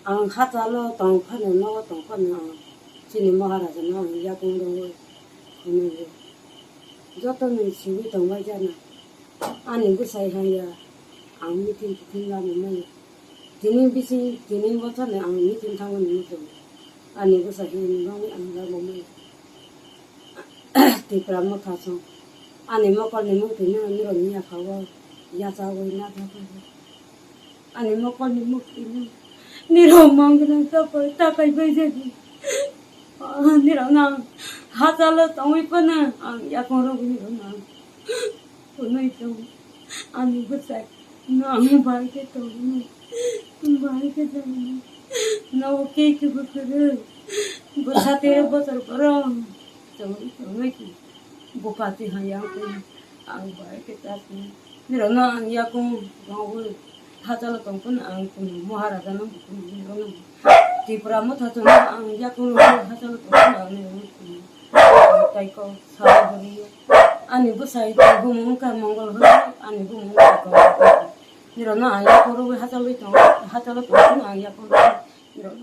ang hatalo tong phane no tong phane chini maharaja no ya kong do kone joto ni sibi tong bai jana ani bu sai ha ya ang meeting tin la mo mai tini bisi tini bota ne ang meeting thang ni mo ani bu sai ni no ang la mo mai ti pra mo tha so ani mo ko ni mo tin ni ro ni ya khawa ya cha wo na tha ani mo ko ni mo tin 니랑망그는 따pai 따pai 베제디 니랑나 하잘로 똥이빠는 야코로 니랑나 오늘도 아니 그새 나무 바이게 또는 바이게 되는 나 오케이 그거를 부사테로 버서 걸어 저기 고파티 하야고 안 바이게 따지 니랑나 야코 가고 하자로 똥은 안 모하라자는 그런 디프라모 타도 안 야쿠로 하자로 똥은 안 타이코 사고리 아니 부사이 고문가 몽골 아니 고문가 이러나 야쿠로 하자로 똥은 안 야쿠로 이러나